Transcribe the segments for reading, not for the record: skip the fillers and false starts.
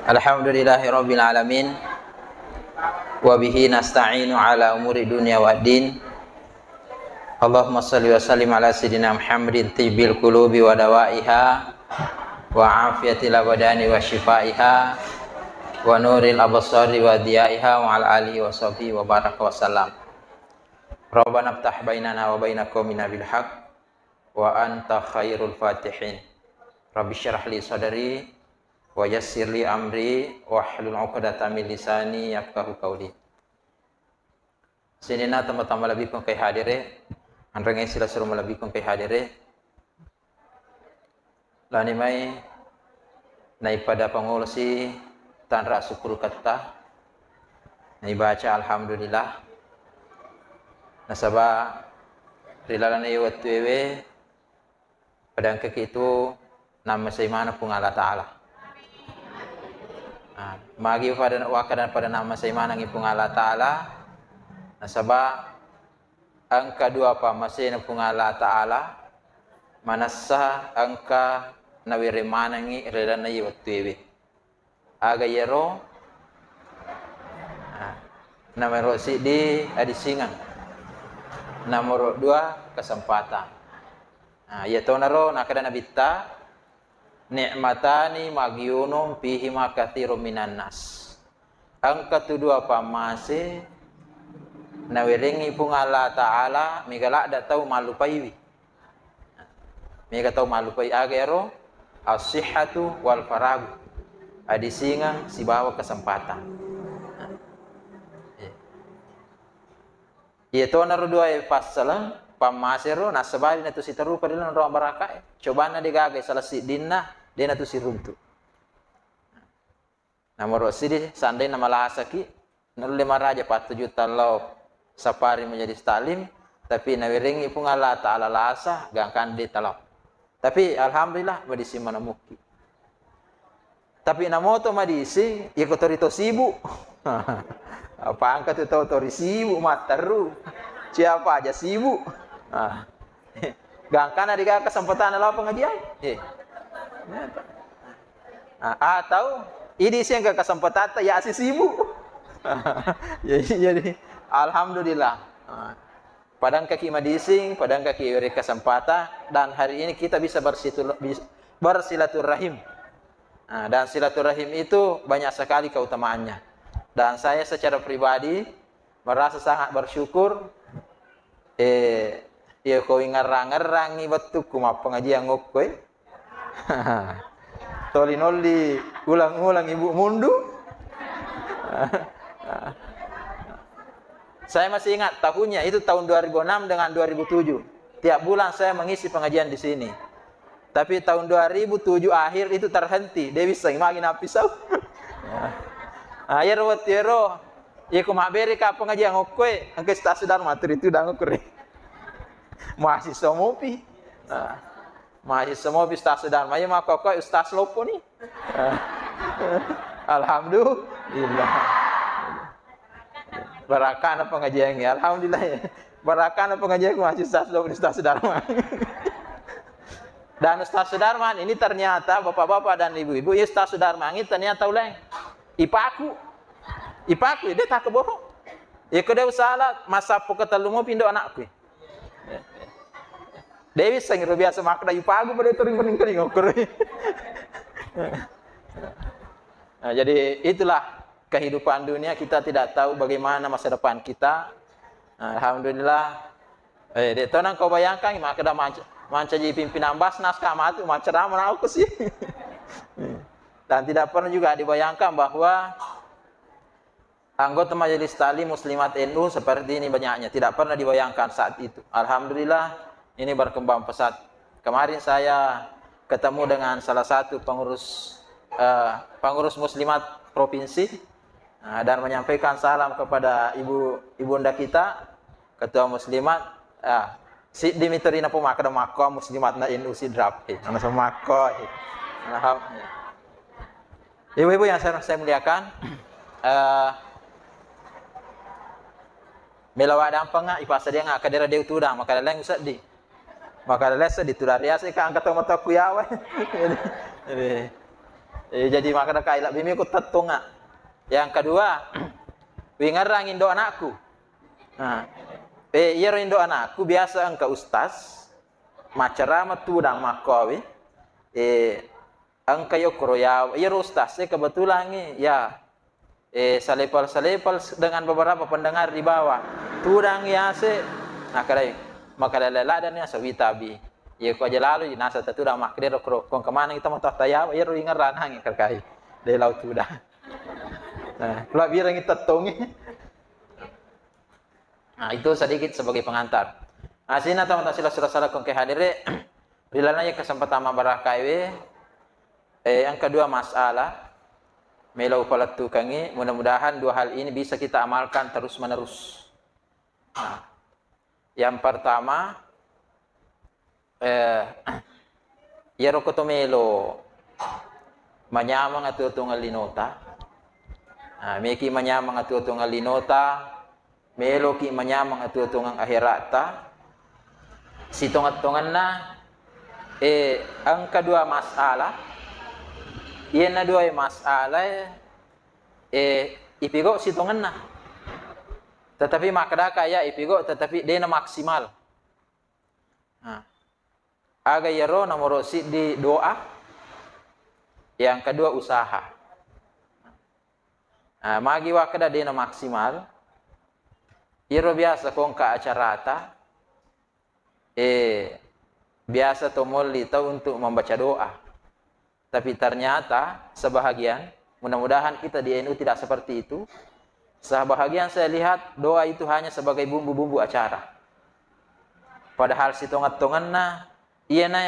Alhamdulillahirabbil alamin wa bihi nasta'inu ala umuri dunya waddin. Allahumma shalli wa sallim ala sayidina Muhammadin tibbil qulubi wa dawaiha wa afiyatil abdani wa shifaiha wa nuril absari wa diyaiha wa ala alihi wa sahbihi wa baraka wa salam. Rabbana iftah bainana wa baina qaumina bil haqq wa anta khairul fatihin. Rabbi syrah li sadri wa yassir li amri wahlul 'uqdatam min lisani yafqahu qawli. Sinina tama-tama lebih kong kay hadire anrang sila suruh lebih kong kay hadire lani may naipada pangulusi tanra syukur katta naibaca alhamdulillah nasaba rilala na iwat tuwe padang kakitu nama saimana pung Allah Ta'ala. Magi pada wakadan pada nama saimana ngipung Allah Ta'ala nasaba angka dua pa masih ngipung Allah Ta'ala manasa angka nawire manangi relana iwat tuwe aga yero nomor si di adisingan nomor 2 kesempatan ya tonaro nakada nabita ni'matani magyunum fihi ma katsirum minan nas. Angka kedua pamase nawiringi pung Allah Ta'ala migala da tau malupai. Miga tau malupai agero as-sihhatu wal farag. Adisingan si bawa kesempatan. Ito na dua pasala pamasero nasabali na to si taru padilon ro baraka. Coba na digagay salasi dinna dia tu si rumtu. Nomor sidi sandai nama lasaki nol 5 raja 4 juta lau sapari menjadi stalim tapi nawiringi pun Allah Ta'ala lasa gangkan di talau. Tapi alhamdulillah madisi manamuki. Tapi namoto madisi ikotorito sibu. Apa angkat itu tori sibu mataru. Siapa aja sibu. Gangkan ada kesempatan lau pengajian. Atau ini sih yang kesempatan ya si sibuk. Jadi alhamdulillah. Padang kaki madising, padang kaki beri kesempatan dan hari ini kita bisa bersilaturahim. Dan silaturahim itu banyak sekali keutamaannya. Dan saya secara pribadi merasa sangat bersyukur. Ya kau ngarang-ngarang betul kuma pengajian ngokoi. Toli-noli ulang-ulang ibu mundu. Saya masih ingat tahunnya itu tahun 2006 dengan 2007. Tiap bulan saya mengisi pengajian di sini. Tapi tahun 2007 akhir itu terhenti. Dewi sing magi napisau. Ya rawat yero. Ya kumaberi ka pengajian ngokoi angke stasiun Dharma itu dah ngokure. Masih somopi. Masih semua bisa sedang maya maka kok ustaz lopo nih. Alhamdulillah. Barakana pengajian ya. Alhamdulillah ya. Barakana pengajian masih ustaz lopo ustaz Sudarman. Dan ustaz Sudarman ini ternyata bapak-bapak dan ibu-ibu ya ustaz Sudarman ini ternyata uleng. Ipaku dia tak kebohong. Ya kedua usaha masa pokatalumo pindo anakku. Dewi sing biasa makna ipagu pada tering-tering ngokur. Nah, jadi itulah kehidupan dunia, kita tidak tahu bagaimana masa depan kita. Alhamdulillah. Detonang kau bayangkan maka dah manca jadi pimpinan Basnas kamatu macam mana aku sih. Dan tidak pernah juga dibayangkan bahwa anggota Majelis Ta'lim Muslimat NU seperti ini banyaknya, tidak pernah dibayangkan saat itu. Alhamdulillah. Ini berkembang pesat. Kemarin saya ketemu dengan salah satu pengurus muslimat provinsi dan menyampaikan salam kepada ibunda kita, ketua muslimat. Si Dimitrina po makada mako muslimat na inu si drop. Ano sa mako. Ibu-ibu yang saya muliakan, melawa dampang nga ipasa dia nga kadera dew tudang makadaleng usad di. Maka lesa ditularia sih ke angkat mata kuyawa. Jadi maka dah kailak bimi ku tatunga. Yang kedua, wingarang indo anakku. Nah, iya indo anakku biasa engka ustaz, macerama tudang makawi. Engka yo kroya, iya ustaz, kebetulan ya salepal-salepal dengan beberapa pendengar di bawah. Tudang ya nah kadai maka lela dan ya sawitabi. Ya ko aja lalu nasa tudang mak dia kro kong kemana kita mau taya ya ro ingaran hang kerkai. De laut tudang. Nah, kalau birang kita tongi. Nah, itu sedikit sebagai pengantar. Nah, sini teman-teman sila kong ke hadire. Bilananya kesempatan mabarakaiwe. Yang kedua masalah melau palatu kangi, mudah-mudahan dua hal ini bisa kita amalkan terus-menerus. Nah, yang pertama ya rokoto melo manyamang atu tungal linota. Nah, meki manyamang atu tungal linota, melo ki manyamang atu tungang akhirata. Sitongat-tongan na ang kedua masalah iya na dua masalah ipigo sitongan na. Tetapi makada kaya ipigo tetapi dia na maksimal. Nah, aga yaro nomor di doa. Yang kedua usaha. Nah, magi wakada dia na maksimal. Yaro biasa kong ka acarata. Biasa tomoli tahu untuk membaca doa. Tapi ternyata sebahagian, mudah-mudahan kita di NU tidak seperti itu. Sebahagian saya lihat doa itu hanya sebagai bumbu-bumbu acara. Padahal si tongat-tongan na, iya na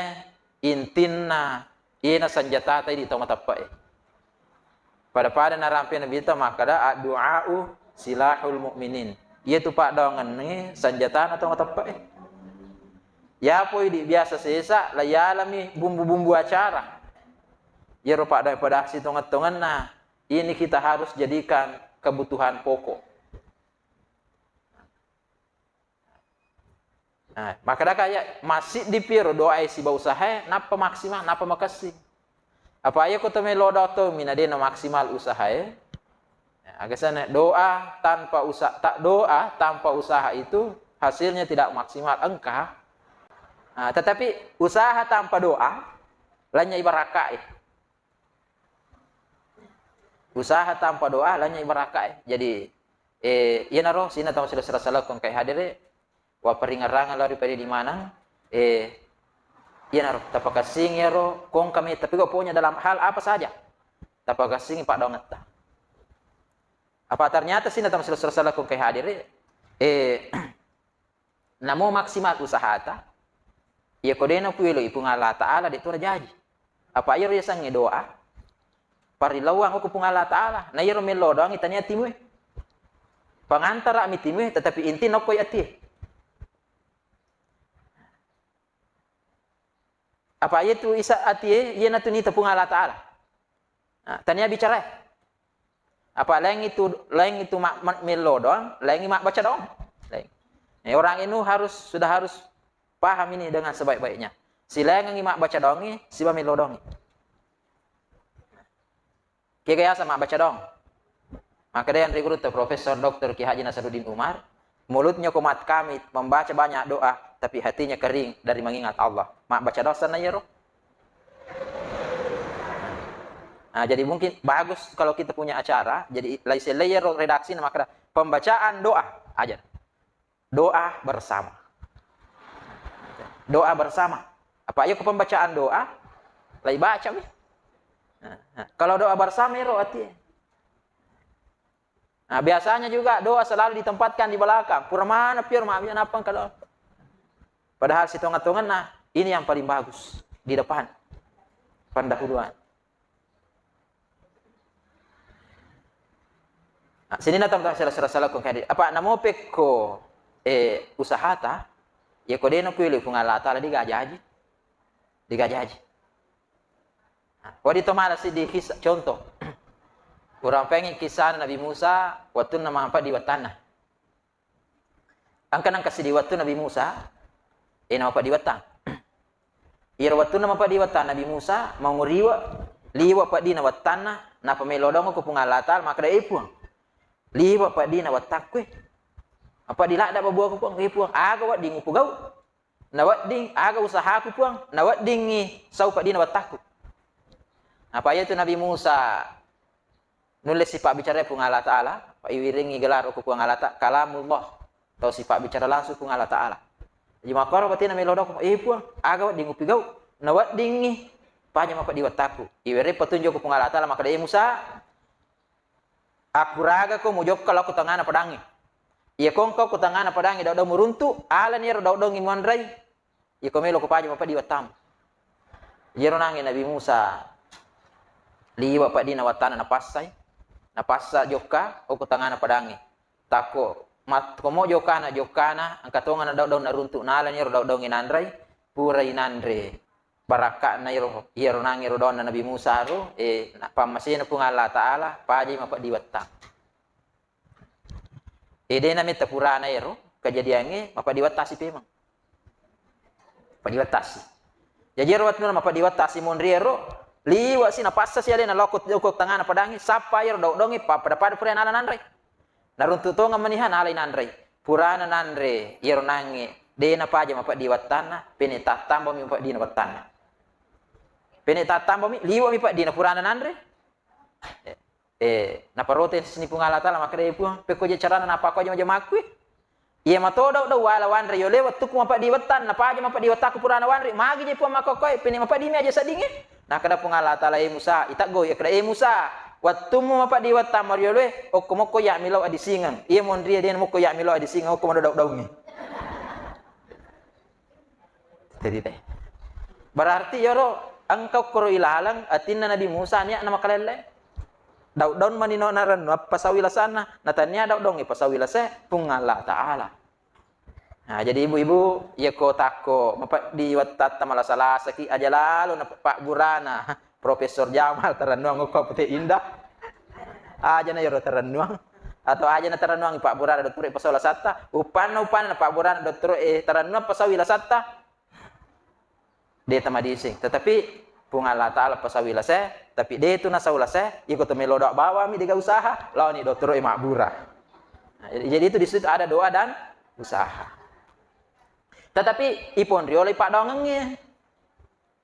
intin na, iya na sanjata tadi di tongat apa pada narampi nabi kita maka da doa'u silahul mu'minin. Iya tu pak dongan ni sanjata na tongat apa ya poi di biasa sesa layalami bumbu-bumbu acara. Ya rupa daripada aksi tongan-tongan nah ini kita harus jadikan kebutuhan pokok. Nah, maka dah kayak masih dipiro doa isi usaha napa maksimal napa makasih. Apa ayo kota melodo to minadena maksimal usaha agak sana doa tanpa usaha tak doa tanpa usaha itu hasilnya tidak maksimal engkau. Nah, tetapi usaha tanpa doa lainnya ibarakai. Usaha tanpa doa lainnya ibarakai. Jadi iya naro sina tamu sudah salah kong kai hadire wa peringarangan lari pada di mana iya naro tapakasing yaro kong kami tapi kok punya dalam hal apa saja tapakasing pak dongat ta. Apa ternyata sina tamu sudah salah kong kai hadire namo maksimal usaha ta. Ya kodena puilo ipung Allah Ta'ala di tu rajaji. Apa iro yasang doa? Parilawang aku pung Allah Ta'ala. Na iro melo doang itanya timu. Pangantara mi timu tetapi inti noko yati. Apa itu isa ati iya na tu ni pung Allah Ta'ala. Nah, tanya bicara. Apa lain itu mak melo doang, lain mak baca doang. Lain. Nah, orang ini sudah harus paham ini dengan sebaik-baiknya. Sila yang ngimak baca dongi, si bamilo dongi. Kaya sama baca dong. Maka dia yang rekrut Profesor Dr. Ki Haji Nasaruddin Umar, mulutnya kumat kami membaca banyak doa, tapi hatinya kering dari mengingat Allah. Mak baca doa sana ya roh. Nah, jadi mungkin bagus kalau kita punya acara, jadi layer redaksi maka pembacaan doa aja. Doa bersama. Doa bersama. Apa ayo ke pembacaan doa? Lagi baca nih. Nah, kalau doa bersama ya artinya. Nah, biasanya juga doa selalu ditempatkan di belakang. Purmana piur maafnya apa kalau. Padahal si tongan-tongan nah ini yang paling bagus di depan. Pendahuluan. Nah, sini teman-teman salah kong hadis. Apa namo peko usaha ta? Ya kode no pilih pengala Ta'ala digajaji. Nah, waktu itu malah sih di kisah contoh. Orang pengen kisah Nabi Musa waktu nama apa di Watana. Angkan kasih di waktu Nabi Musa nama apa di Watan. Ia waktu nama apa di Watan Nabi Musa mau nguriwa liwa pa di na watana na pamelodong ko pungalatal maka dai puang liwa pa di na watakwe apa dilada babuah ko puang puang aga wat ding upugau na wat ding aga usaha ko puang na wat ding sau pa di na watakku apa itu Nabi Musa nulis sifat bicara pungala taala pa iwiringi gelar ko puang Allah taala kalamullah atau sifat bicara langsung pungala taala jadi makaro pati na melodong ko puang aga wat ding upugau na wat ding panya mapa diwataku iwere petunjuk ko pungala taala maka dai Musa aku raga ko mujok kalau ku tangana padangi iya kongko ku tangana padangi daw muruntu ala ni daw ngimandrai iya ko melo ko panya mapa diwatam yero nangi Nabi Musa liwa pa di na watana na passa joka o ku tangana padangi tako mat komo jokana angkatonga na daw naruntu na ala ni daw nginandrai pura inandre baraka na iro nangi ro don na Nabi Musa ro pamasina pung Allah taala paji mapa diwatta de na mita purana iro kejadiannya mapa diwattasi pemang padiwattasi jadi ro watno mapa diwattasi monriero liwa sina passa sia na lokot jokok tangana padangi sapa iro dongi pada pura ala nandrai naruntu tonga manihan ala nandrai purana nandre iro nangi de na paji mapa diwattana pene tatambo mi mapa di na wattana pene tatambo mi liwa mi pak di na purana nandre na parote sini pungala tala makre puang peko je carana na pa ko je makui iya matodo do wala wanre yo lewat tuku mapa di wetan na pa je mapa di wataku purana wanre magi je puang makokoi pene mapa di mi aja sadinge na kada pungala tala Musa itago ya kada Musa wattumu mapa di wetan mario le okomoko ya milo adi singang iya mondri den moko ya milo adi singang okomo do daungi jadi berarti yoro engkau koro ilalang atinna Nabi Musa niya na makalele daw daun manino naran pasawila sana natanya daw dong pasawila se pungala taala nah jadi ibu-ibu ya ko tako mapa di wattata malasala saki aja lalu na Pak Burana Profesor Jamal taranuang ko pete indah aja na yoro taranuang atau aja na taranuang Pak Burana dokter pasawila satta upan na Pak Burana dokter taranuang pasawila satta dia tamadising tetapi pungala taala pasawila se tapi dia itu nasaula se ikut melodok bawa mi diga usaha lawan ni dokter makbura nah, jadi itu di situ ada doa dan usaha tetapi ipon riole pak dongengnya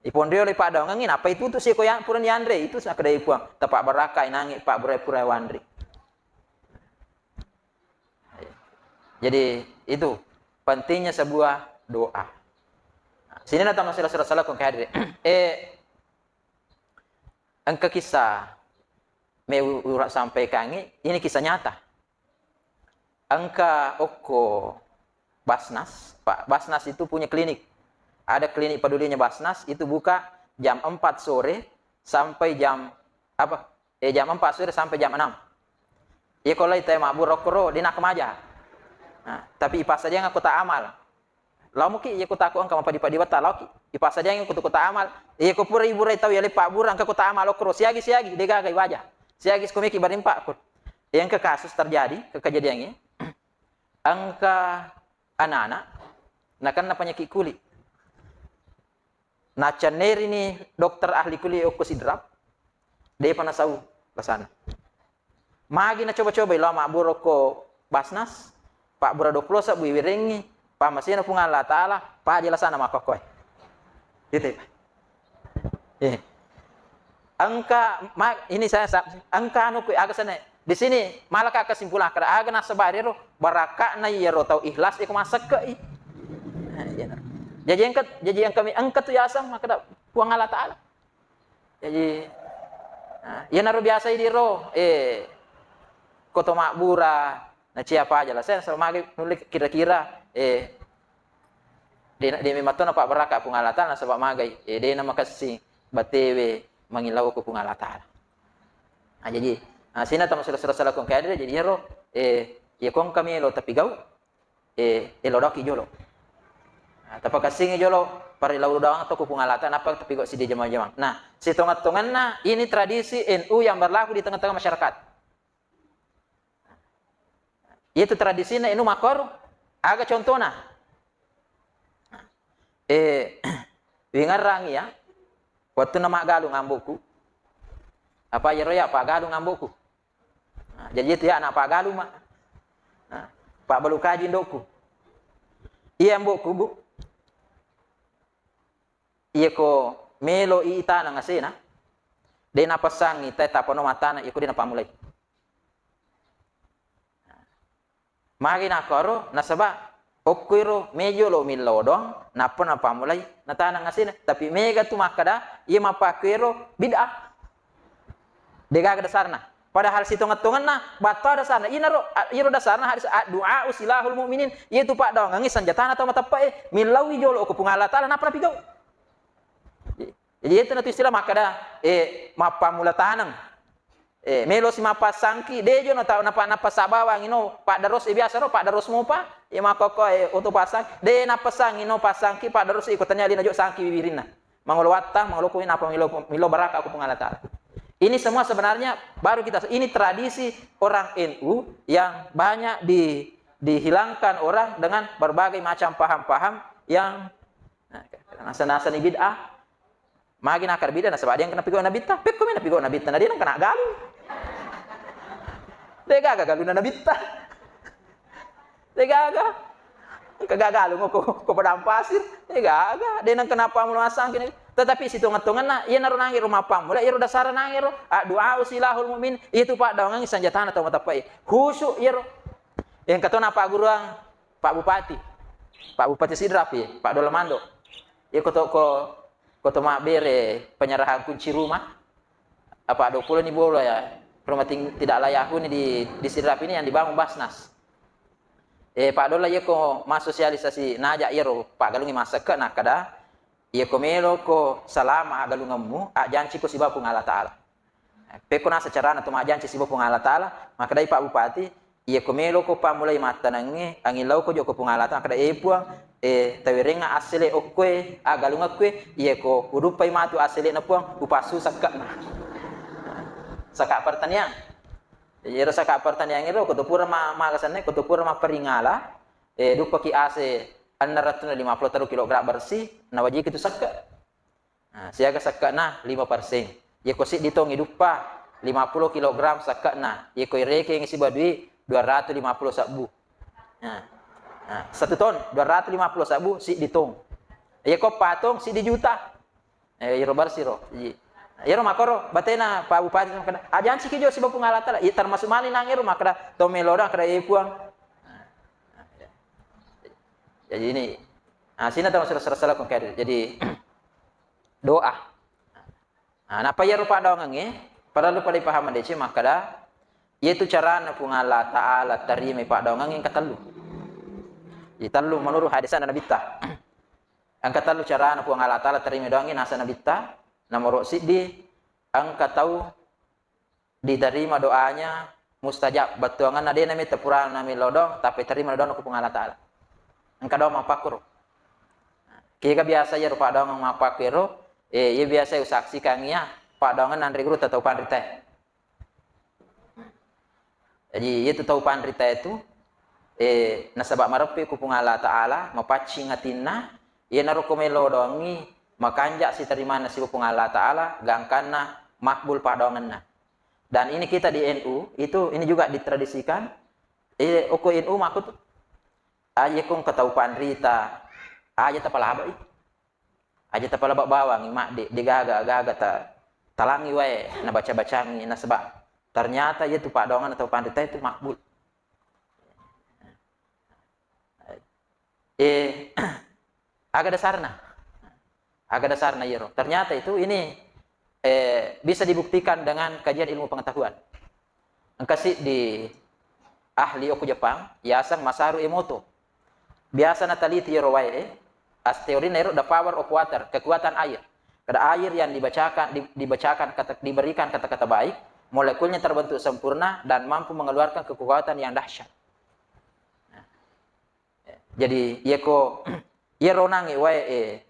ipon riole pak dongengin apa itu tuh si koyang puran yandre itu sak kedai puang tepak barakai nangi pak pura wandri jadi itu pentingnya sebuah doa sini nata masalah salah kong kadir angka kisah urat sampai kangi ini kisah nyata angka oko Basnas Pak Basnas itu punya klinik ada klinik pedulinya Basnas itu buka jam 4 sore sampai jam jam 4 sore sampai jam 6 ya kalau itu mabur rokoro di nak kemaja nah, tapi ipas saja yang aku tak amal lau muki iya kota aku angka mapa di wata lau ki ipas saja yang kota amal iya ko pura ibu rai tahu ya le Pak Bur angka kota amal okro siagi dega kai wajah siagi komiki barim Pak kur yang ke kasus terjadi ke kejadiannya angka anak-anak nah kan penyakit kulit nah caner ini dokter ahli kulit okusidrap dia pernah tahu ke sana magi na coba-coba lau mak buroko Basnas Pak Buradoklo sa buiwirengi pamasina pung Allah taala pa jelasana makokoy gitu angka ini saya angka anu ku aga sana di sini malah ka kesimpulan kada aga na sabariro baraka na yero tau ikhlas iku masak ke jadi yang kami angkat tu yasam maka puang Allah taala jadi ya naru biasa idiro koto makbura na siapa aja lah saya selama nulis kira-kira di mimatona Pak Baraka pungalatan na sebab magai dia nama kasih batewe mangilau ko pungalatan nah jadi sina tama sila kong kaya jadi hero ya kong kami lo tapi gau lo doki jolo tapi kasih jolo para lau doang atau ko pungalatan apa tapi kok si dia jamang-jamang nah si tongat-tongan na ini tradisi NU yang berlaku di tengah-tengah masyarakat itu tradisinya NU makor aga contohna wingarang ya waktu nama galu ngambuku Apa ya roya Pak Galuh ngamboku. Nah, jadi itu ya anak Pak Galuh mak. Nah, Pak Balukaji ndoku. Iya mbokku bu. Iya ko melo ita na ngasina. De na pasang ita tapono matana iko de na pamulay. Magi na koro nasaba okkuiro mejo lo milodong napa na pamulay natana ngasina tapi mega tu makada iya mapakiro bid'ah. Dega dasarna. Padahal situngan-tungan na bato dasarna. Iro dasarna hadis doa usilahul mukminin. Yaitu pak dong ngis senjata atau mata pak milawi jolo ko pungala taala napa pigau. Jadi itu nanti istilah makada mapa mula tanang. Melo si mapa sangki dejo na tau napa sabawang ino pak daros biasa ro pak daros mo pa makoko untuk pasang de napa sang ino pasangki pak daros ikutannya lina jo sangki bibirina. Mangolo watta mangolo kuin apa milo baraka aku pungala taala. Ini semua sebenarnya baru ini tradisi orang NU yang banyak dihilangkan orang dengan berbagai macam paham-paham yang nasa-nasa ni bid'ah. Magin akar bid'ah nasa ada yang kena pigo na bid'ah, pek kami na pigo na bid'ah na dia nang kena galu. Dega galu na bid'ah. Dega kagagalu mo ko padang pasir. Dega dia nang kenapa mo masang kini. Tetapi situngan-tungan na iya naru nangir rumah pam mula iya dasar nangir doa usilahul mu'min itu pak dawangan sanjatan atau mata pai khusyuk iya yang kata na pak guruang Pak Bupati Sidrap ya Pak Dolamando iya koto mak bere penyerahan kunci rumah apa 20 ni bola ya rumah tidak layak huni di Sidrap ini yang dibangun Basnas Pak Dola iya ko mas sosialisasi najak iya Pak Galungi masak ke nak kada iya komelo ko salama agalungamu janji ko siba pung Allah Taala. Peko na secara na tuma janji siba pung Allah Taala, maka dai Pak Bupati iya komelo ko pamulai mata nangi angilau ko joko pung Allah Taala kada puang tawirenga asile okwe agalunga kwe iya ko udupai matu asile na puang upasu sakak na. Sakak pertanian. Iya sakak pertanian iro ko tupura magasanne ko tupura peringala dupa ki ase 650 kilogram bersih, na wajib itu sakka. Nah, siaga sakka na 5%. Ye ko si ditong hidupa 50 kilogram sakka na. Ye ko reke ngisi badui 250 sabu. Nah, 1 ton 250 sabu si ditong. Ye ko patong si dijuta. Iro bersih ro. Iro makoro batena Pak Bupati kada. Ajan si kijo si bapung alata. Ye termasuk mali nang iro makada tomelora kada ye puang. Jadi ini, sini tahu salah konkret. Jadi doa. Napa ya rupa doa ngange? Pada lupa dipaham deci makada. Yaitu cara napung Allah Taala terima pak doa ngange katalu. Jadi talu menurut hadisan Nabi ta. Angkat talu cara napung Allah Taala terima doa ngange nasa Nabi ta. Nomor sidi angkat tahu diterima doanya mustajab. Batuangan ada nami tepurang nami lodong tapi terima doa napung Allah Taala. Engkau doa mapakur. Kira biasa ya rupa doa mapakiro. Ia biasa usaksi kangia. Pak doa nandri guru tahu pandrita. Jadi itu tahu pandrita itu. Nasabak marapi kupung Allah Taala mapaci ngatina. Ia narukomelo doangi makanjak si terima nasi kupung Allah Taala gangkana makbul pak doanganna. Dan ini kita di NU itu ini juga ditradisikan. Oko NU makut aja kong ketaupan rita aja tapala abai aja tapala bawang mak di gaga talangi wae na baca-bacangi na sebab ternyata itu pak dongan atau pandita itu makbul agak dasarna yero ternyata itu ini bisa dibuktikan dengan kajian ilmu pengetahuan angkasi di ahli oku Jepang Yasang Masaru Emoto biasa nataliti rawai as teori nero the power of water kekuatan air kada air yang dibacakan diberikan kata-kata baik molekulnya terbentuk sempurna dan mampu mengeluarkan kekuatan yang dahsyat. Jadi yeko yero nangi wae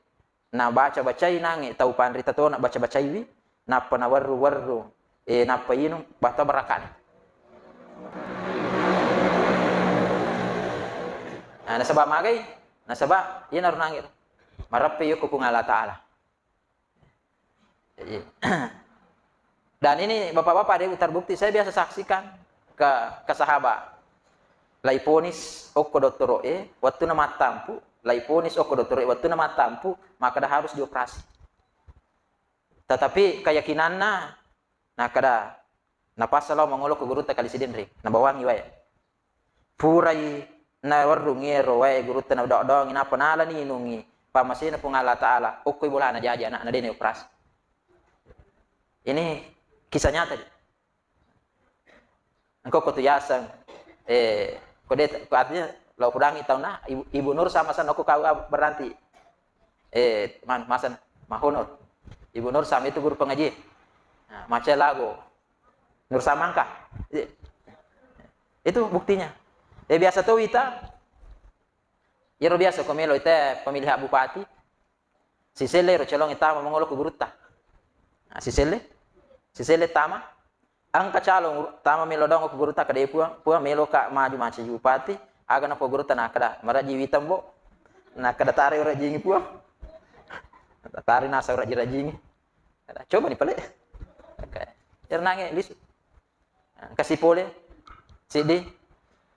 na baca-bacai nangi tau pandrita to na baca-bacai wi na panawaru na payinung bata barakan. Nasabak magay, nasabak, yan naroon nangir. Marapi yung kupung Allah Ta'ala. Dan ini bapak-bapak ada terbukti, saya biasa saksikan ke sahabat. Laiponis okko doktoro waktu nama tampu, laiponis okko doktoro waktu nama tampu, maka dah harus dioperasi. Tetapi keyakinannya, nah kada napasalo mangolo ke guru takali sidin ri, nabawangi wae. Purai na warungero wae guru tana dodong ina panala ni inungi, pamasina pung Allah Taala, okko bola na jaja anak na dene operasi. Ini kisah nyata. Engkau kotuyasang, kode artinya lau kudangi tahu nah ibu Nur sama san aku kau berarti, masan mahonor, ibu Nur sama itu guru pengaji, nah, maca lagu, Nur Samangka, itu buktinya. Biasa tuh kita, ya biasa komelo itu pemilihan bupati, si sele rocolong itu mengolo ke guru ta, nah, si sele tama, angka calon tama melo dong ke guru ta kada puang melo ka maju macam bupati, aga na po guru ta na kada maraji witam bo, na kada tari ora jingi puang, tari nasa ora jingi, coba nih pale, ya nange lis, kasih pole, sidi,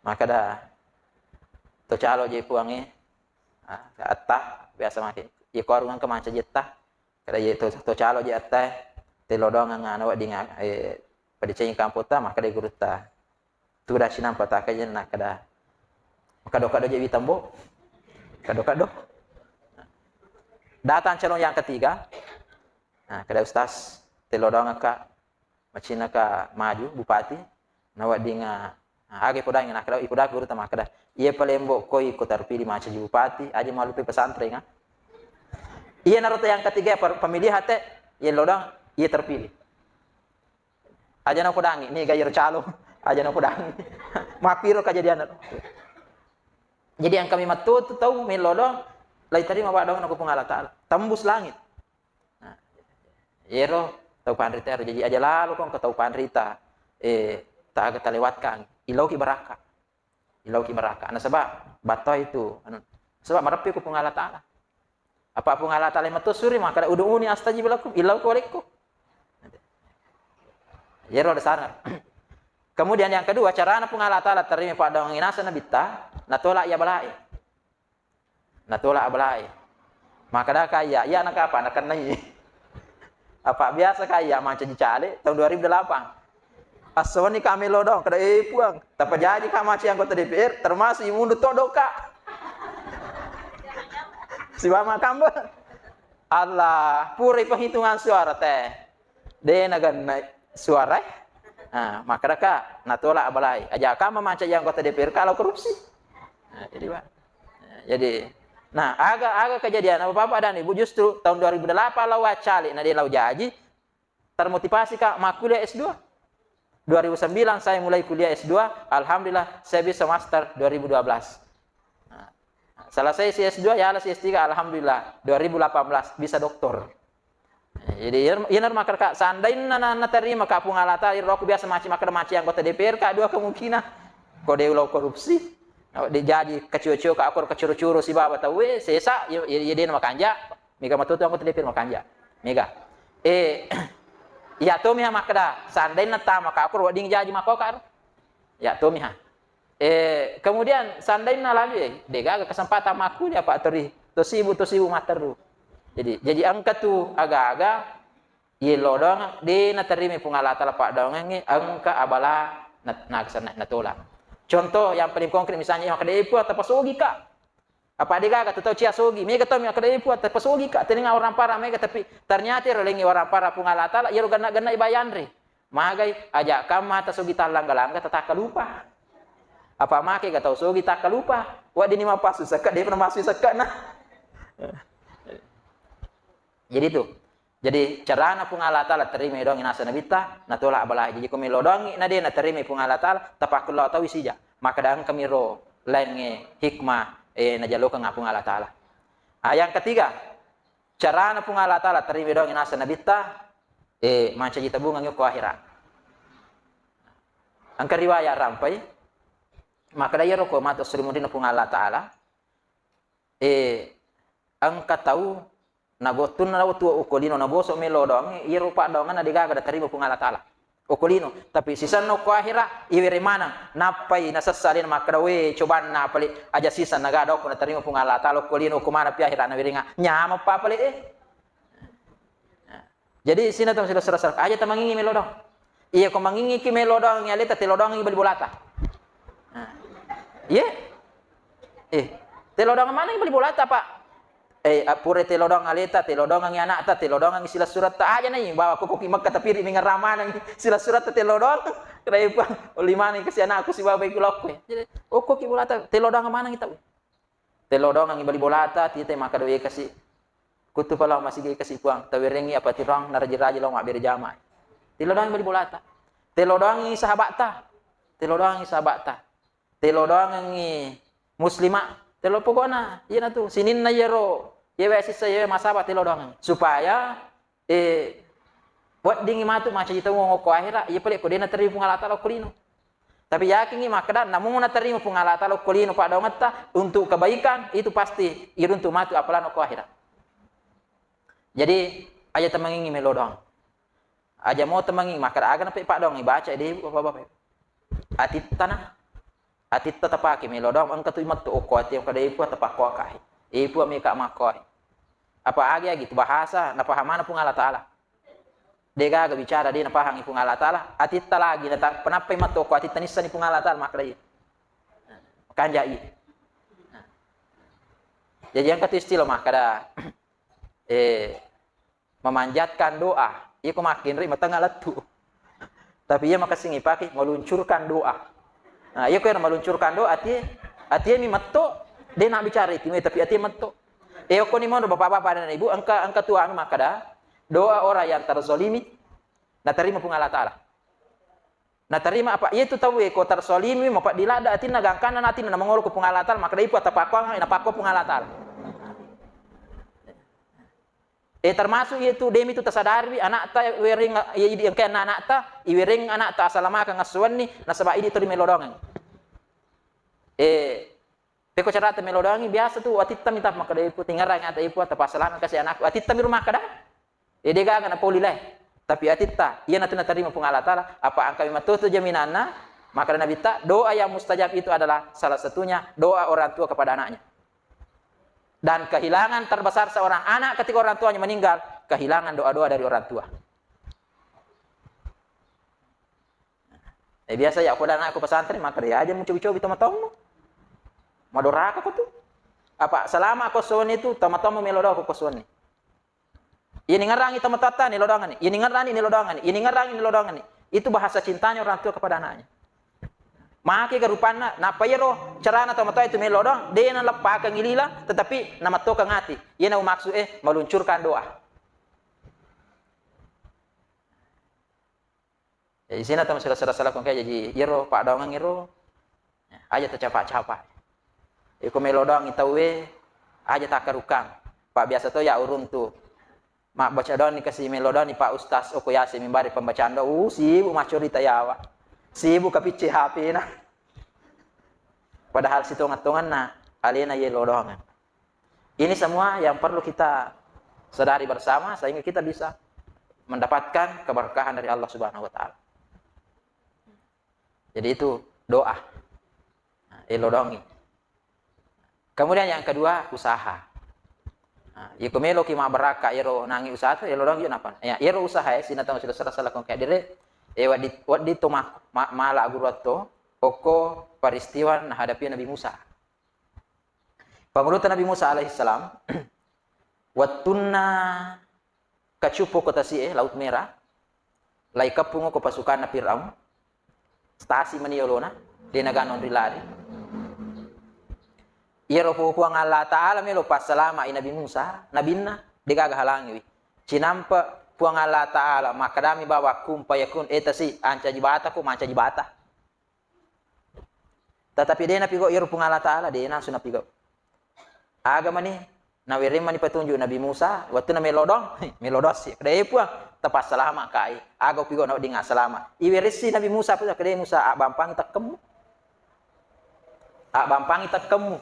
maka dah, to calo je puangnya, atta biasa makin, ya korungan ke macam jeta, kada je to calo je atta, telodong ang awak dinga, pada cengeng kampota maka dia guru ta, tu dah sinam pataka je nak kada, kado je witambo, kado, datang calon yang ketiga, nah kada ustaz, telodong ka, macina ka maju bupati, nawak dinga age podang nak kada ipoda guru ta maka dah, ia palembo koi ko terpilih macam bupati, aja malu pe pesantren ah. Ia narota yang ketiga pemilih hati, ia lodang, ia terpilih. Aja na podangi, ni gayar calo, aja na podangi. Mapiro kejadian. Jadi yang kami matut tahu melodong, lai tadi mabak dong aku pengalat Taala, tembus langit. Nah, yero tahu panrita jadi aja lalu kong tahu panrita, tak agak terlewatkan. Ilau ki baraka. Nah sebab bato itu, sebab marapi ku pengalat Taala. Apa pengalat Taala matus suri maka uduni astajib lakum ilau kualiku. Ya roh dasar. Kemudian yang kedua, cara anak pengalat Taala terima pada inasa nabita, natola ya balai. Maka dah kaya, ya anak apa? Anak nai. Apa biasa kaya macam dicale tahun 2008. Asal ni kami lodong, kada puang. Tapi jadi kami macam anggota DPR, termasuk ibu mundur todoka. Si mama kamu, Allah, puri penghitungan suara teh. Dia nagan suara, nah, maka raka natola abalai. Aja kamu macam yang anggota DPR kalau korupsi. Nah, nah agak kejadian apa dan ibu justru tahun 2008 lawa cali, nah dia lau jaji, termotivasi kak makuliah S2. 2009 saya mulai kuliah S2, alhamdulillah saya bisa master 2012. Nah, selesai si S2 ya si S3 alhamdulillah 2018 bisa doktor. Nah, jadi inar makar kak seandainya na terima kak pungalata roku biasa macam anggota DPR kak dua kemungkinan kode ulau korupsi. Nah, dijadi kecil-kecil kak akor kecuru-curu si baba tahu sesa ya dia makanja mega matutu anggota DPR makanja mega ya to miha makda seandainya maka aku wading jadi makokar ya to miha kemudian seandainya lagi dega kesempatan maku dia pak teri to sibu materu jadi angka tu agak-agak ye lodong di na terima pungalata pak dongeng angka abala na tola contoh yang paling konkret misalnya maka dia buat tapasugi kak apa dia kata tahu cia sogi mega tahu mega kada ipuat tapasugi kak teninga orang para mega tapi ternyata relengi orang para pungalata ya gana ibayandri magai aja kam mata sogi talanggalangga tataka lupa apa make gak tahu sogi tak lupa wadi ni mapasu sekat dia pernah masuk sekat nah jadi itu jadi carana pungalata la terima dong inasa nabita natola abalah jadi kami lodongi na dia na terima pungalata tapakul tahu isija maka dang kami ro lenge hikmah najalo ka ngapung Allah Ta'ala. Yang ketiga, cara na pung Allah Ta'ala terima dong inasa nabita manca jita bunga ngyo ko akhirat. Ang kariwaya rampai maka daya roko mato srimudin pung Allah Ta'ala ang kataw Nagotun na tua ukolino na boso melodong iro pa dongan na digaga da tarimo pung Allah taala ukolino tapi sisan no ko ahira iwere mana napai nasasalin makrawe coban na pali aja sisan naga do ko na tarimo pung Allah taala ukolino ko mana pi ahira na wiringa nyama pa pali jadi sina tam sila serasa aja tamangingi melodong iya ko mangingi ki melodong nyaleta telodong ibali bolata iya telodong mana ibali bolata pak apure telodong aleta telodong ang anak ta telodong ang sila surat ta aja na yung bawa ko kimak katapiri mingar rama ng sila surat ta telodong kaya pa ulimani kasi anak ko si babay kulok ko jadi ko bolata telodong ang manang itaw telodong ang ibali bolata titay makadoy kasi kutu pala masih kasi puang tawirengi apa tirang naraji-raji law mabir jama telodong ibali bolata telodong ang sahabat ta telodong ang sahabat ta telodong ang muslima telo pokoknya iya na tu sinin na yero yewe sisa yewe masaba telo doang supaya buat dingi matu macam itu ngomong ko akhira iya pelik ko dia na terima pengalata lo kulino tapi yakin ima kedan namun na terima pengalata lo kulino pak dong ta untuk kebaikan itu pasti iruntu matu apalan ko akhira jadi aja temangingi melo doang aja mau temangingi maka aga na pak dong baca di bapak atit tanah atit tatapaki melodong ang katuy magtuo ko at yung kada ipu tapak ko kai ipu mi ka makoy apa agi gitu bahasa napahamana pung Allah taala dega ga bicara di napahang ipung Allah taala atit lagi na panapay matto ko atit tanisa ni pung Allah taala makray kanjai jadi yang katu istilah mah kada memanjatkan doa iku makin ri matanga latu tapi ia makasingi paki meluncurkan doa. Nah, iya ko meluncurkan doa ati mi matto dia nak bicara itu tapi ati matto. Ko ni mo bapak-bapak dan ibu angka tua maka dah doa orang yang terzolimi na terima pung Allah taala. Na terima apa? Iya tu tahu ko terzolimi mo pak dilada ati nagangkan na ati na mangoro ko pung Allah taala maka ipu atapakwa na pakwa pung Allah taala. Termasuk itu demi itu tasadari anak ta wering yang kaya anak ta iwering anak ta asalama ka ngasuan ni nasaba ini to di melodongan peko carata melodongan biasa tu atita minta maka dai pu tingarang ata ipu ata pasalama kasi anak atita mi rumah kada dega na polileh tapi atita iya na terima pung Allah taala apa angka matutu jaminanna maka nabi ta doa yang mustajab itu adalah salah satunya doa orang tua kepada anaknya. Dan kehilangan terbesar seorang anak ketika orang tuanya meninggal, kehilangan doa-doa dari orang tua. Biasa ya aku dan anakku pesantren, maka dia aja mencobi-cobi teman-teman. Madoraka aku tuh. Apa selama aku suan itu teman-teman melodoh aku suan ni. Ini ngerangi teman-teman ni lodongan ni. Ini ngerangi ni lodongan ni. Ini ngerangi ni lodongan ni. Itu bahasa cintanya orang tua kepada anaknya. Maki garupana napa yero carana tamato itu melodong dia na lepa kang ilila tetapi nama to kang ati ia na maksud meluncurkan doa jadi sini tamu salah kong kayak jadi yero pak daungan yero aja tercapak-capak iko melodong itawe aja takarukang pak biasa to ya urun tu mak baca doa ni kasih melodong ni pak ustaz okoyase mimbari pembacaan doa sibuk macuri tayawa sibuk kapice HP na. Padahal situngan-tungan na alina ye lodongan. Ini semua yang perlu kita sadari bersama sehingga kita bisa mendapatkan keberkahan dari Allah Subhanahu wa taala. Jadi itu doa. Lodongi. Kemudian yang kedua usaha. Ya kumelo ki mabaraka iro nangi usaha tu lodongi napa? Ya iro usaha sina tahu sudah salah kong kayak dire waddi to mala agurato oko peristiwa na hadapi Nabi Musa. Pengurutan Nabi Musa alaihissalam wattunna kacupo kota si Laut Merah lai kapungo ko pasukan na Firaun stasi maniolona de naganon rilari iro po ang Allah Ta'ala melo pasalama Nabi Musa nabinna de gagahalangi cinampa puang Allah Ta'ala makadami bawa kumpayakun etasi anca jibata ku manca jibata tetapi dia napigo iru puang Allah Ta'ala dia nasu napigo agama ni nawirim mani petunjuk Nabi Musa waktu na melodong melodos kedai puang tepas selama kai agaw pigo na dinga selama iwirisi Nabi Musa pun kedai Musa bampang takemu bampang takemu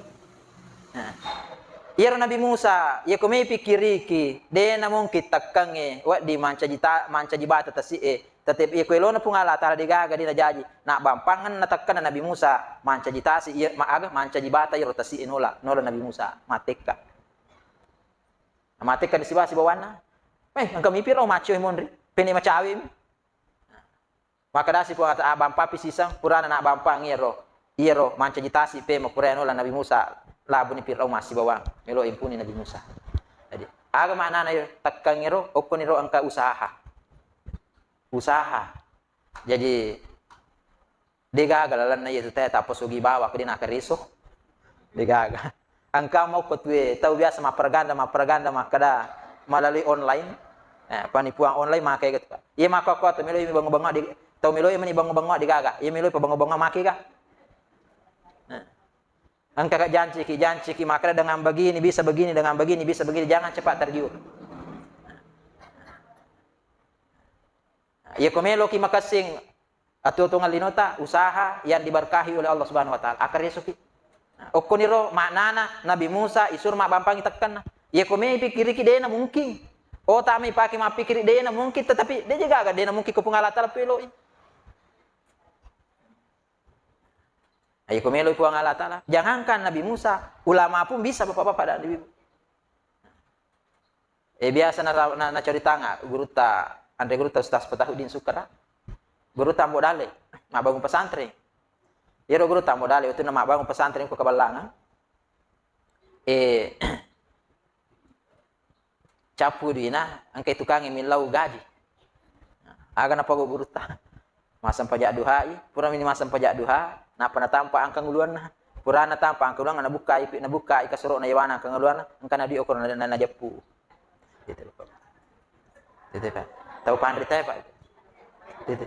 Iya Nabi Musa, ya kami pikiri ki, de na mungkin takkange, wa di manca jibata tasi tetep iya kuelo na pungala tara digaga di najaji, nak bampangan na takkan Nabi Musa, manca jitasi iya maaga manca jibata iya rotasi nola Nabi Musa, matekka. Matekka di si bawana. Ang kami piro macho monri, peni macawi. Maka dasi po ata bampa pisisang purana nak bampang iro manca jitasi pe mapurano la Nabi Musa labu ni Fir'aun masih bawang melo impuni Nabi Musa. Jadi aga makna na yo takkang iro okon iro angka usaha. Jadi degaga lalan na yetu teta tapos ugi bawa ko din akariso degaga angka mau kotwe tahu biasa maperganda makada melalui online penipuan online makai gitu iya maka kota melo bangga di tahu melo meni bangga di gaga iya melo bangga maki ka angka janji ki maka dengan begini bisa begini jangan cepat tergiur. Ya komelo ki makasing atau tungal linota usaha yang diberkahi oleh Allah Subhanahu wa taala akar yesuki okoniro maknana Nabi Musa isur mak bampang tekan ya kome pikiri ki dena mungkin oh tami pakai mak pikiri dena mungkin tetapi dia juga agak dena mungkin ku pungala tala pelo ayo komelo pungala tala jangankan Nabi Musa ulama pun bisa bapak-bapak dan ibu biasa na cerita nga guru ta ustaz Patahudin Sukara guru tambo dale mak bangun pesantren yero guru tambo dale itu nama bangun pesantren ku kabalangan capu dina angkai tukang milau gaji aga napa guru ta masam pajak duha pura mini masam pajak duha napa na tampa angkang uluan pura na tampa angkang uluan na buka ikasuro na yawana angkang uluan angkana di okor na japu gitu Pak tahu pandri teh Pak gitu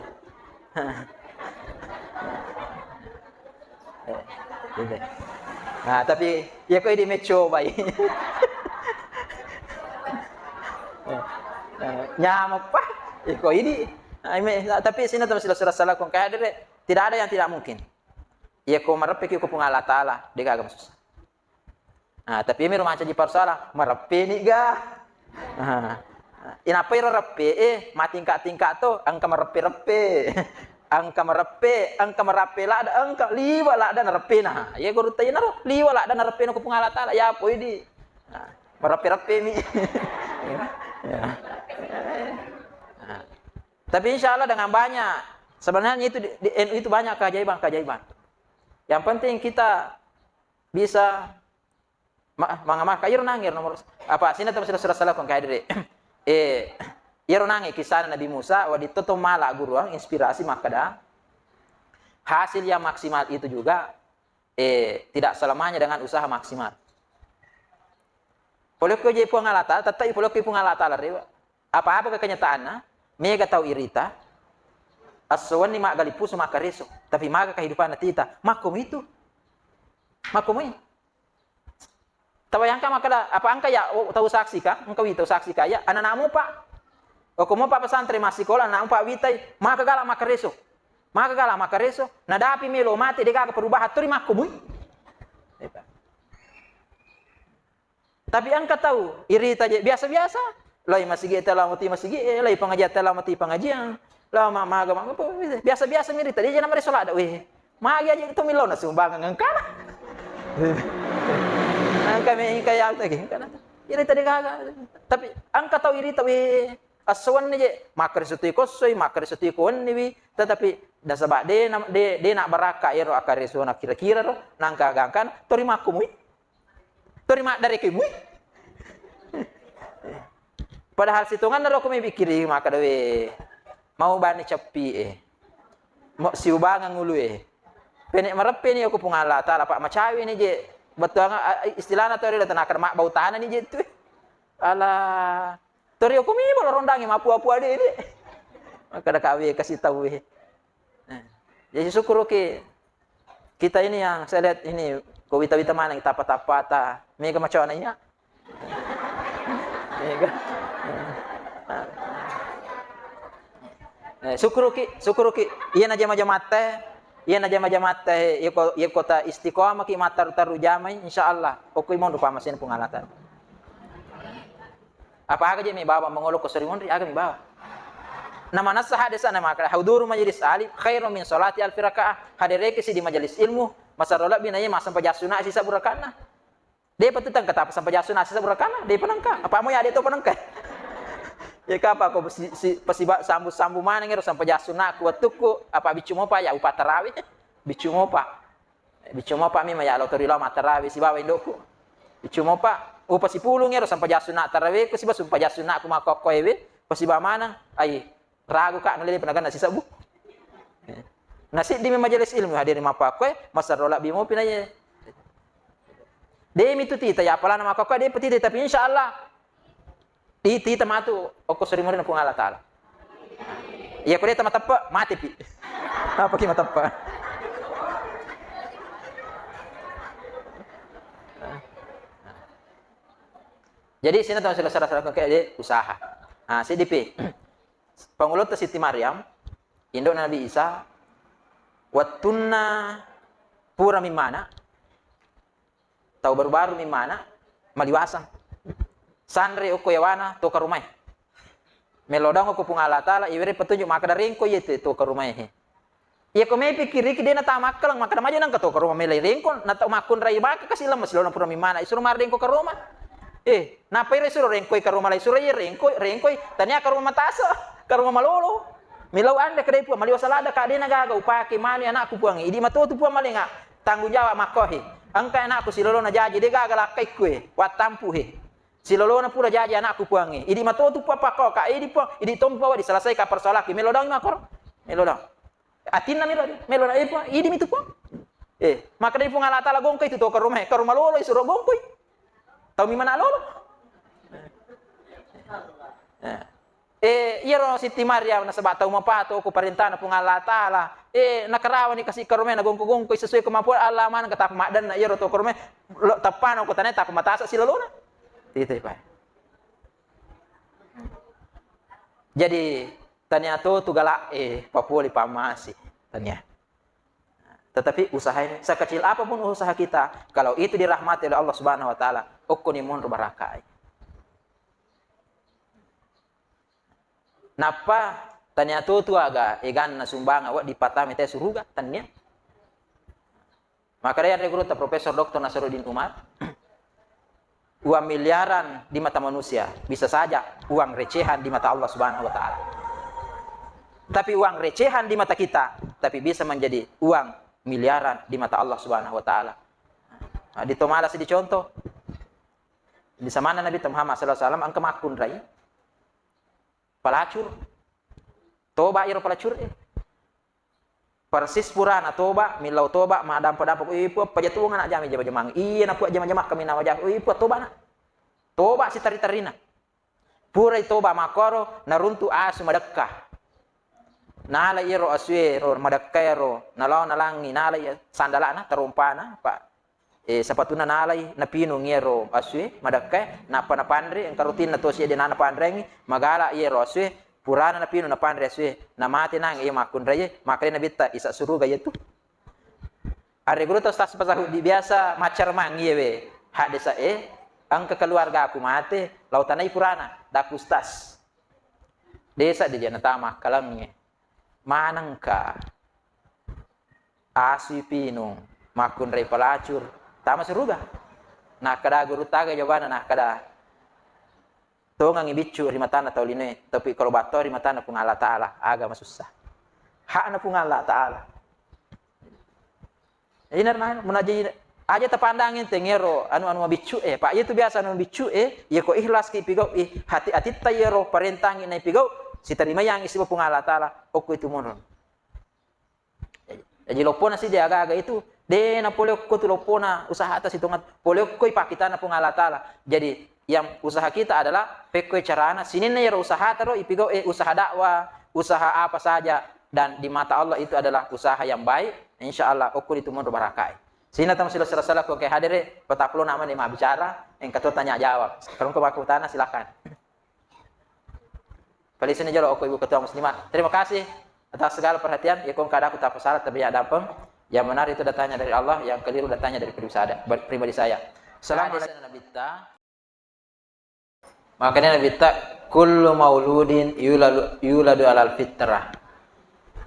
nah tapi ya kok ini mencoba nyamuk pak kok ini tapi sini terus salah kong kayak deh tidak ada yang tidak mungkin ya kok merepe kok pengala taala dia gak susah nah tapi mi rumah caji parsalah merepe nih ga inapa iro repe matingkat tuh angka merepe angka merape lah ada angka liwa lah ada narepe nah ya guru tanya naro liwa lah ada narepe no kupungala tala ya apa ini merape mi tapi insya Allah dengan banyak sebenarnya itu di NU itu banyak keajaiban yang penting kita bisa mengamalkan iro nangir nomor apa sini teman sudah salah kon kayak deh iro nangi kisah Nabi Musa wa ditutup mala guruang inspirasi makada hasil yang maksimal itu juga tidak selamanya dengan usaha maksimal. Polok ko je pungalata tatai polok ko pungalata rewa apa kenyataannya mega tahu irita aswan ni mak galipuso makareso tapi maga kehidupan tita makom itu tawayangka makada apa angka ya tahu saksi ka engkau tahu saksi kaya ananamu pak o mo pa pesantren masih sekolah na umpa witai maka gala makareso nadapi melo mati de gaga perubahan turi makumui tapi angka tahu irita biasa lai masih ge tela mati masih ge lai pengajian tela mati pengajian lama maga biasa mirita dia jangan meresola ada weh magi aja itu milo na sumbangan ngangkana angka me kaya lagi ngangkana irita de gaga tapi angka tahu irita weh aswan ni je makar seti kon ni tetapi dasaba de nak baraka iro akareso na kira-kira ro nangka gangkan tori makumui tori mak dari kimui padahal situngan ro kumi pikiri maka dewe mau bani cepi mau siubangan ngulu penek marepe ni aku pungala tala pak macawi ni je betul istilahna tori la tanakar mak bau tanah ni je tu ala tori aku mi boleh rondangi mapu-apu ade ini. Maka ada kawe kasih tahu jadi syukur kita ini yang saya lihat ini kowita-wita mana kita patah-patah mega macam mana mega syukur iya na jama-jama teh Iya na jama-jama teh iya kota istiqomah ki matar taru jamai insyaallah okoi mon rupa masin pengalatan. Apa aja mi bawa mengolok ke serimun aga mi bawa. Nama nasa hadis ana maka huduru majlis alim khairu min salati alfi rakaah. Hadire ke si di majelis ilmu masarola binaya mas sampai jasuna sisa burakana. Dia petutang kata apa sampai jasuna sisa burakana, dia penangka. Apa mau ya dia tu penangka. Ya kapa ko pasi sambu mana ngero sampai jasuna ku tuku apa bicu mopa ya upa tarawih bicu mopa mi maya lo torila matarawi si bawa indoku bicu mopa upa si pulu ngero sampai jasuna tarawih ku si basu sampai jasuna ku makoko ewe pasi ba mana ai ragu kak ngelili penagan nasi sabu nasi di majelis ilmu hadir mapa ko masa rola bimo pinanya demi tu tita ya pala nama koko dia petita tapi insyaallah Titi tamatu oko sering mo rin po Allah Ta'ala. Iya ko dito matapa, mati pi. Apa ki matapa? Jadi sini tahu salah kayak usaha. Nah, CDP. Pangulut ta Siti Maryam, Indo Nabi Isa, watunna pura mimana. Tahu baru-baru mimana, maliwasang. Sandre uko yawana to karumai. Melodang ko pung Allah Taala iwere petunjuk maka daring ko yete to karumai he. Iya ko may pikiri ki dena tamak lang maka majo nang ka to karumah melay ringkon na tamakun ray baka kasi lamas lo na pura mimana isuro mar ringko karumah. Napay re suro ringko karumah lay suro ringko tanya karumah mataso karumah malolo. Milaw anda kadai po maliwa salada ka dena gaga upake mani anak ko puang idi matutu po malinga tanggung jawab makohi. Angka anak ko silolo na jaji de gaga lakay ko watampu he. Si lolo na pura jaji anakku puangi. Idi matotu papa ko ka idi po idi tompo wa diselesai ka persoalan ki melodang makor. Melodang. Atin na melodang ipo idi mitu po. Maka dari pung Allah Taala gongkoy itu to ka rumah lolo isuro gongkoy. Tahu mi mana lolo? Iya ro Siti Maryam na sabat tahu mapato ko perintah na pung Allah Taala. Nakarawan ni kasi ka rumah na gongkoy sesuai kemampuan Allah man kata pemadan na iya ro to ka rumah tapan ko tanay tak matasa si lolo na. Titi Pak. Jadi tanya tu galak Papua pamasi tanya. Tetapi usaha ini sekecil apapun usaha kita, kalau itu dirahmati oleh Allah Subhanahu wa taala, ukunimun barakai. Napa tanya tu aga egan na sumbang awak di patami teh suruga tanya. Maka dia rekrut Profesor Dr. Nasruddin Umar. Uang miliaran di mata manusia bisa saja uang recehan di mata Allah Subhanahu wa taala. Tapi uang recehan di mata kita tapi bisa menjadi uang miliaran di mata Allah Subhanahu wa taala. Nah, di tomala di contoh. Di mana Nabi Muhammad sallallahu alaihi wasallam angka makun rai. Pelacur. Toba iro pelacur Persis purana toba, milau toba, madam padampak ipu pajatungan nak jami jama-jamang. Iya nak puak jama-jama kami nama jam. Ipu toba nak. Toba si tari-tarina. Purai toba makoro naruntu asu madakah. Nala iro aswe ro madakah ro nalaw nalangi nala sandalana tarumpana pak. Sapatuna nalai napino ngero aswe madakah napa napandre ang karutin na to siya dinana pandrengi magala iro aswe purana na pino na pandre aswe na mati nang iya makun raye makanya nabita isa suruga yaitu are guru tos tas pasahu di biasa macar mang iya we hak desa ang keluarga aku mati lautanai purana dakustas desa di jana tama kalamnya manangka aswi pino makun ray pelacur tama suruga nah kada guru taga jawabana nah kada tongang ibicu rimatana tau line tapi kalau bato rimatana pung Allah Taala agama susah hak na pung Allah Taala inar na munaji aja tapandangin tengero anu bicu pak itu biasa anu bicu ya ko ikhlas ki pigau hati-hati tayero parentangin na pigau si terima yang isi pung Allah Taala oku itu monon jadi lopona si dia aga itu de na polio ko tu lopona usaha atas hitungan polio ko ipakita na pung Allah Taala jadi yang usaha kita adalah pekwe carana sini nih usaha terus ipigau usaha dakwah usaha apa saja dan di mata Allah itu adalah usaha yang baik insyaallah ukur itu mun barakai sini tamu sila sala ko kayak hadir petaplo nama nih mah bicara yang kata tanya jawab kalau ke tanah silakan paling sini jalo aku ibu ketua muslimat terima kasih atas segala perhatian, ya kong kada aku tak salah tapi ada apa? Yang benar itu datangnya dari Allah, yang keliru datangnya dari pribadi saya. Assalamualaikum Nabi ta. Makanya Nabi ta kullu mauludin yuladu alal fitrah.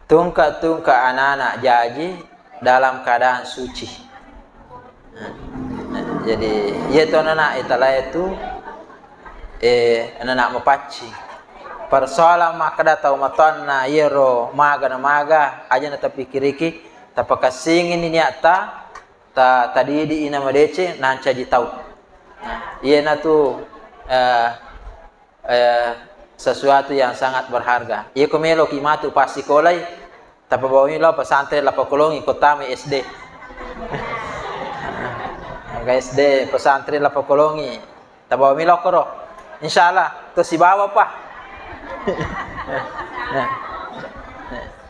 Tungka anak-anak jadi dalam keadaan suci. Jadi itu anak itu anak mapaci. Persoalan makada tau matonna yero maga aja na tapikiriki tapakasingin ini ata tadi di ina madece nanca di tau. Iya na tu sesuatu yang sangat berharga. Iya komelo kimatu pasti kolai tapabawi lo pesantren lapakolongi kotami SD. SD pesantren lapakolongi tapabawi lo koro. Insyaallah to si bawa pa.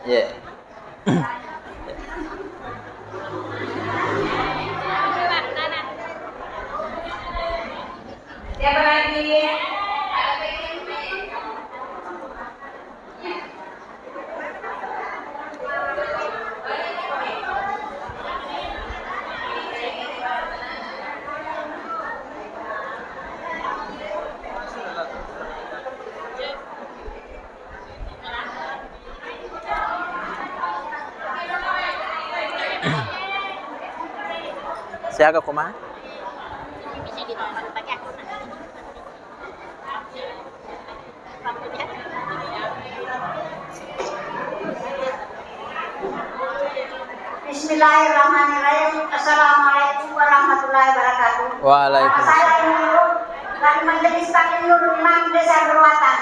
Ya. Siapa lagi? Siaga kuma? Bismillahirrahmanirrahim. Assalamualaikum warahmatullahi wabarakatuh. Waalaikumsalam. Saya Nurul dari Majelis Taklim Nurul Imam Desa Berwatan.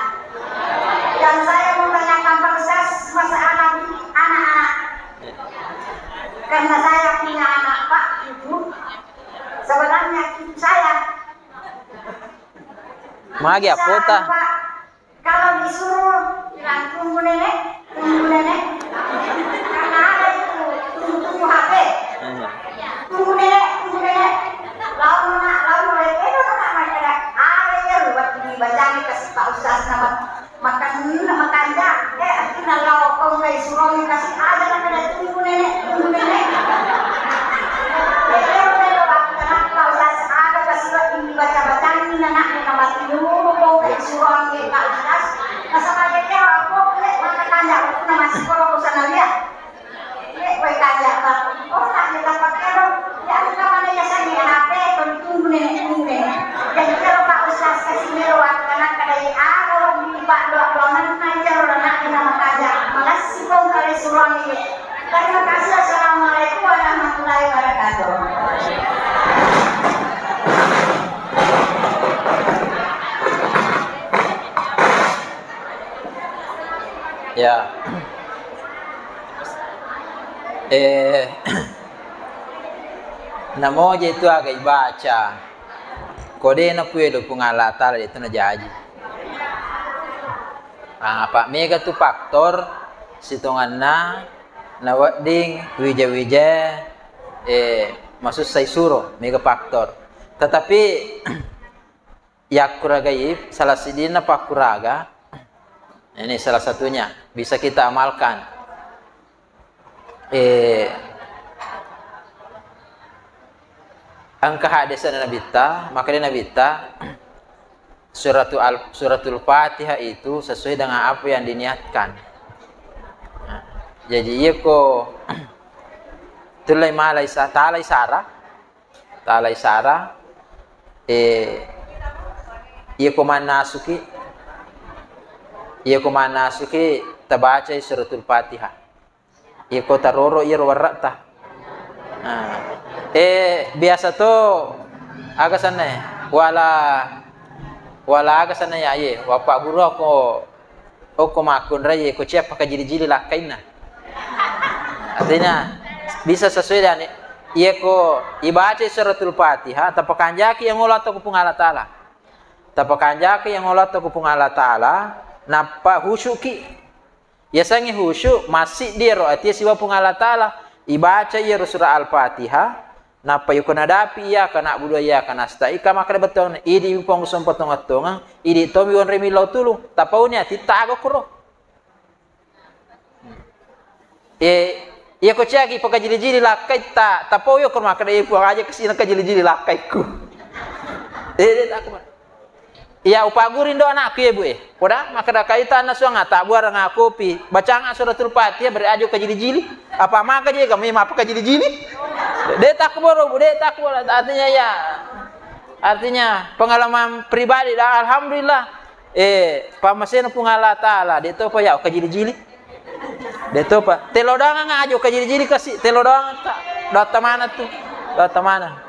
Dan saya menanyakan Pak Ustaz masalah anak-anak. Karena saya punya anak Pak Ibu. Sebenarnya ibu saya. Magi apa ta? Kalau disuruh bilang tunggu nenek. Karena ada itu tunggu HP. Tunggu nenek. Lalu mereka ada ya buat dibacanya kasih Pak Ustaz nama makan akhirnya kalau kau nggak disuruh kasih ada kan ada tunggu nenek. Pak Ustaz ada kasih dibaca-bacain anaknya nama dulu kau nggak disuruh Pak Ustaz. Masa mereka aku maka kanya nama sekolah usaha dia. Kue kaya Pak. Oh tak kita pakai dong. Ya kita mana ya saya HP tunggu nenek. Jadi kalau Pak Ustaz kasih melewat karena kadai kalau di Pak doa-doangan aja anaknya nama kaya. Makasih kau kali suruh ini. Terima kasih. Assalamualaikum warahmatullahi wabarakatuh. Ya. Namoja itu agak baca. Kode na puedo pungala tala itu na jaji. Pak mega tu faktor sitongan na wading wija maksud saya suruh mega faktor. Tetapi yakuraga salah sidina pakuraga ini salah satunya bisa kita amalkan. Angka hadisan Nabi ta, makanya Nabi ta suratul Fatihah itu sesuai dengan apa yang diniatkan. Nah, jadi iya ko tulai malai talai sara iya ko manasuki tabaca suratul Fatihah. Iya ko taroro iya warata. Nah, biasa tuh agak sana wala agak sana ya wapak guru aku makun raya aku siap pakai jili lah kaina. Artinya bisa sesuai dengan iya ko ibaca suratul Fatihah tapakanjaki yang ngolah to kupung Allah Taala. Tapakanjaki yang ngolah to kupung Allah Taala napa husyuki. Ya sangi husyuk masih dia roh artinya siwa pung Allah Taala ibaca iya surah Al-Fatihah napa yukun adapi iya kana budu iya kana staika maka beton idi pong sompotong atonga idi tomi on remi lo tulu tapaunya titago kuro Iya ko cagi paka jili-jili lakai ta tapo yo kurma kada ipu aja kesina ka jili-jili lakai ku. Aku. Iya upagurin do anakku ya bu Poda maka da kaita na suanga ta buara nga kopi baca suratul Fatihah berajo ka jili-jili. Apa maka je kami apa ka jili-jili? Tak boro bu tak boro artinya ya. Artinya pengalaman pribadi dah alhamdulillah. Pamasena pun Allah taala dia tu apa ya ka jili-jili. Deto pa telodang nga ajo ka jili-jili kasi telodang ka data mana tuh data mana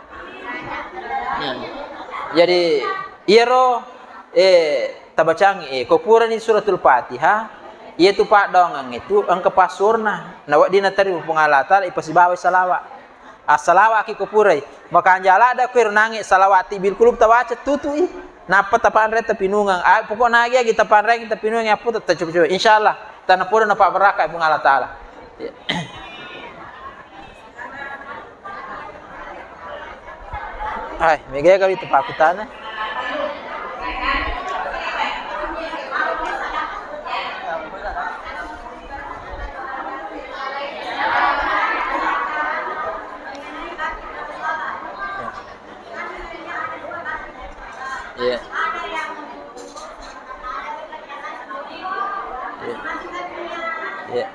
jadi iero tabacang kopura ni suratul Fatihah ia tu pak dongang itu ang kepasurna nawak dina tari pengalatan ipasibawa salawat asalawa ki kopurai maka anjala ada kuir nangi salawati bil kulub tawaca tutui napa tapaan re tapinungang pokoknya lagi kita panreng tapinungang apa tak coba insyaallah tanah pura napa beraka pun Allah taala. Ay, mega kali tu pakutan. Ya. Iya. Iya.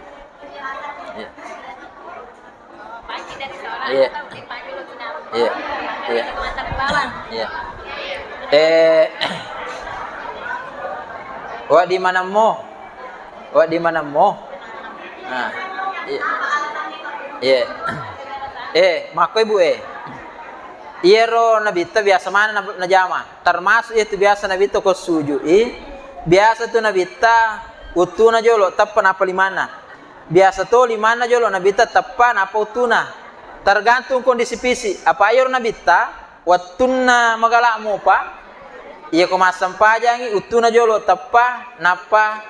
Iya. Iya. Iya. Wa di mana mo? Wa di mana mo? Nah. Iya. Mako ibu Iero nabita biasa mana na jama. Termasuk itu biasa nabita ko suju. Biasa tu nabita utuna jolo tappan apa limana. Biasa to limana jolo nabita tappan apa utuna. Tergantung kondisi fisik. Apa ayor nabita wattunna magalamu pa. Iya ko masam pajangi utuna jolo tappa napa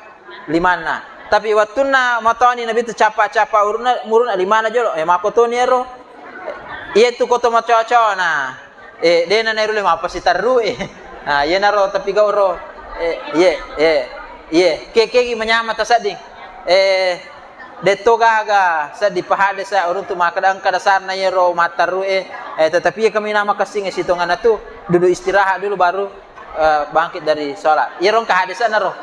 limana. Tapi wattunna matoni nabita capa-capa muruna limana jolo. Mako to niero. Iya tu koto maco-co na. Dena neru lima apa si taru Nah, iya naro tapi gauro. Keki menyama tasading. Deto gaga sa di pahade sa urun tu makadang kadasar na yero mataru tetapi kami nama kasing situ ngana tu duduk istirahat dulu baru bangkit dari sholat. Yerong kahadisan naro.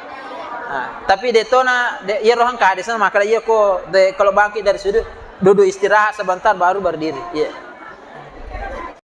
Nah, tapi deto na yerong kahadisan maka iya ko kalau bangkit dari sudut duduk istirahat sebentar baru berdiri. Iya.